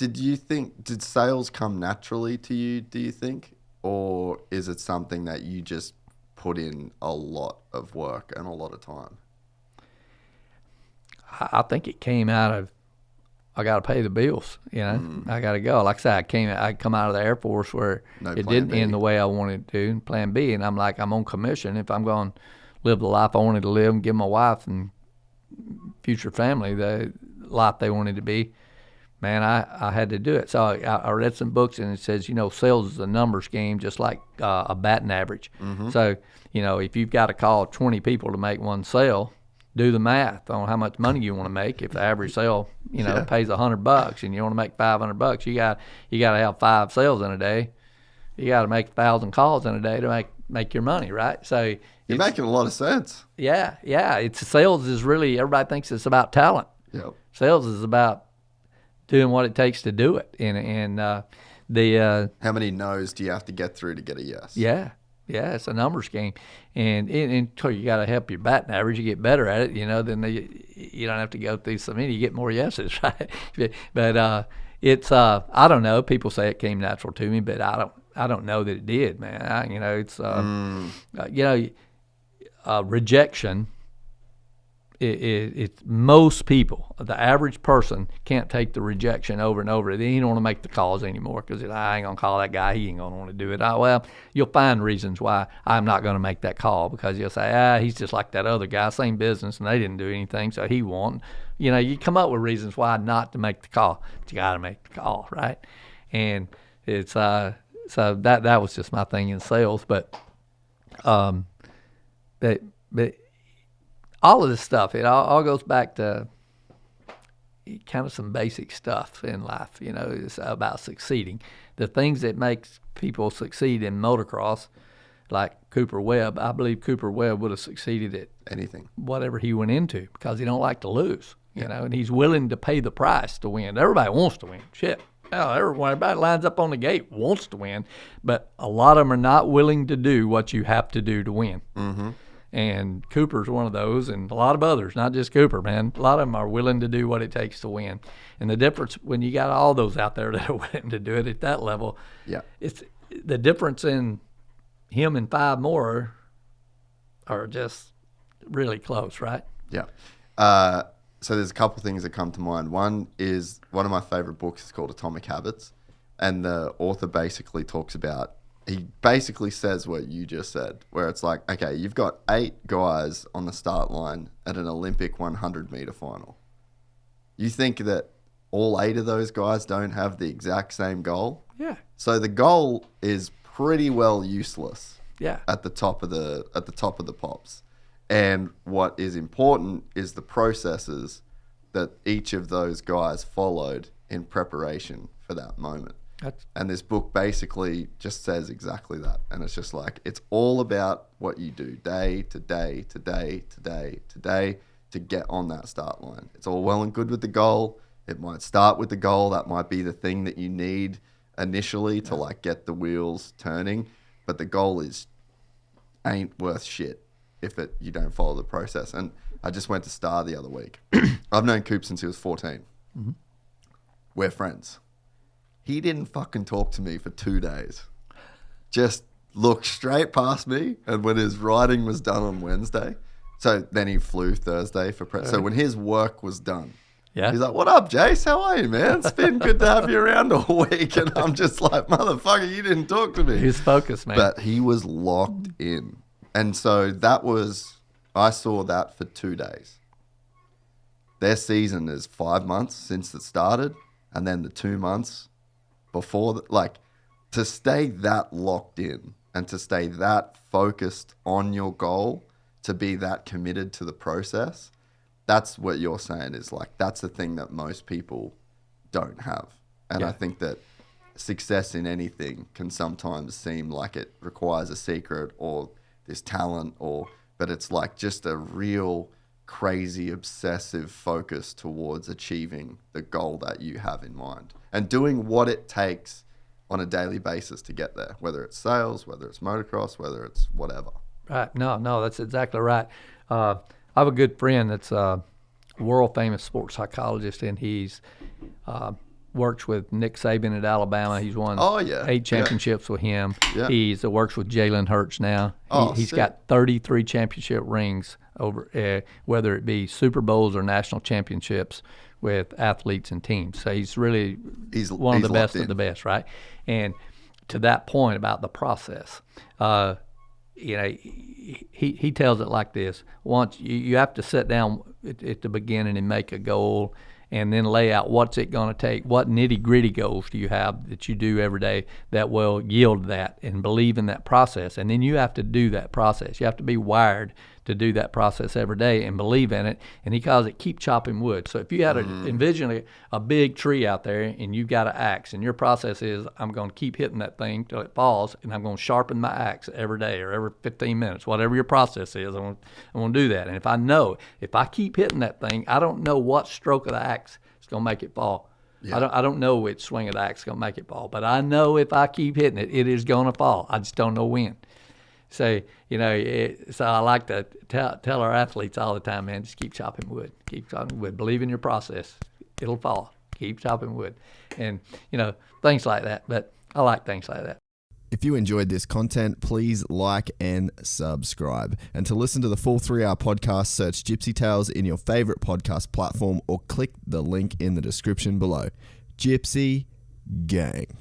did sales come naturally to you, do you think? Or is it something that you just put in a lot of work and a lot of time? I think it came out of, I got to pay the bills, I got to go. Like I said, I come out of the Air Force where it didn't end the way I wanted to, plan B, and I'm like, I'm on commission. If I'm going to live the life I wanted to live and give my wife and future family the life they wanted to be, man, I had to do it. So I read some books, and it says, sales is a numbers game, just like a batting average. Mm-hmm. So, if you've got to call 20 people to make one sale, do the math on how much money you want to make. If the average sale, pays $100 and you want to make $500, you got to have 5 sales in a day. You got to make 1,000 calls in a day to make your money, right? So you're making a lot of sense. Yeah. It's sales is really, everybody thinks it's about talent. Yep. Sales is about doing what it takes to do it, and how many no's do you have to get through to get a yes? Yeah, it's a numbers game, and you got to help your batting average. You get better at it, then you don't have to go through so many. You get more yeses, right? But it's I don't know. People say it came natural to me, but I don't know that it did, man. Rejection. It's most people, the average person, can't take the rejection over and over. They don't want to make the calls anymore because I ain't going to call that guy. He ain't going to want to do it. Well, you'll find reasons why I'm not going to make that call, because you'll say, he's just like that other guy, same business, and they didn't do anything, so he won't. You come up with reasons why not to make the call. But you got to make the call, right? And it's so that was just my thing in sales. But all of this stuff, it all goes back to kind of some basic stuff in life. It's about succeeding. The things that makes people succeed in motocross, like Cooper Webb, I believe Cooper Webb would have succeeded at anything, whatever he went into, because he don't like to lose, and he's willing to pay the price to win. Everybody wants to win. Shit. Everybody lines up on the gate wants to win, but a lot of them are not willing to do what you have to do to win. Mm-hmm. And Cooper's one of those, and a lot of others, not just Cooper, man. A lot of them are willing to do what it takes to win. And the difference, when you got all those out there that are willing to do it at that level, it's the difference in him and 5 more are just really close, right? Yeah. So there's a couple things that come to mind. One is, one of my favorite books is called Atomic Habits, and the author basically talks about, he basically says what you just said, where it's like, okay, you've got 8 guys on the start line at an Olympic 100-meter final. You think that all 8 of those guys don't have the exact same goal? Yeah. So the goal is pretty well useless. Yeah. At the top of the pops. And what is important is the processes that each of those guys followed in preparation for that moment. And this book basically just says exactly that. And it's just like, it's all about what you do day to day to day to day to day to get on that start line. It's all well and good with the goal. It might start with the goal. That might be the thing that you need initially to like get the wheels turning. But the goal ain't worth shit if you don't follow the process. And I just went to Star the other week. I've known Coop since he was 14. Mm-hmm. We're friends. He didn't fucking talk to me for 2 days. Just looked straight past me. And when his riding was done on Wednesday, so then he flew Thursday for press. So when his work was done, he's like, "What up, Jace? How are you, man? It's been good to have you around all week." And I'm just like, "Motherfucker, you didn't talk to me." He's focused, man. But he was locked in. And so I saw that for 2 days. Their season is 5 months since it started. And then the 2 months before, to stay that locked in and to stay that focused on your goal, to be that committed to the process, that's what you're saying is that's the thing that most people don't have. And I think that success in anything can sometimes seem like it requires a secret or this talent, but it's like just a real crazy obsessive focus towards achieving the goal that you have in mind and doing what it takes on a daily basis to get there, whether it's sales, whether it's motocross, whether it's whatever. Right. No, that's exactly right. I have a good friend that's a world famous sports psychologist, and he's works with Nick Saban at Alabama. He's won Oh, yeah. 8 championships with him. Yeah. He works with Jalen Hurts now. He's sick. got 33 championship rings over, whether it be Super Bowls or national championships with athletes and teams. So he's really one of the best of the best, right? And to that point about the process, he tells it like this: once you have to sit down at the beginning and make a goal, and then lay out what's it going to take, what nitty-gritty goals do you have that you do every day that will yield that, and believe in that process. And then you have to do that process. You have to be wired to do that process every day and believe in it. And he calls it keep chopping wood. So if you had to envision a big tree out there and you've got an axe, and your process is, I'm going to keep hitting that thing till it falls, and I'm going to sharpen my axe every day or every 15 minutes, whatever your process is, I'm going to do that. And if I keep hitting that thing, I don't know what stroke of the axe is going to make it fall. Yeah. I don't know which swing of the axe is going to make it fall, but I know if I keep hitting it, it is going to fall. I just don't know when. So, so I like to tell our athletes all the time, man, just keep chopping wood. Keep chopping wood. Believe in your process. It'll fall. Keep chopping wood. And, things like that. But I like things like that. If you enjoyed this content, please like and subscribe. And to listen to the full 3-hour podcast, search Gypsy Tales in your favorite podcast platform or click the link in the description below. Gypsy Gang.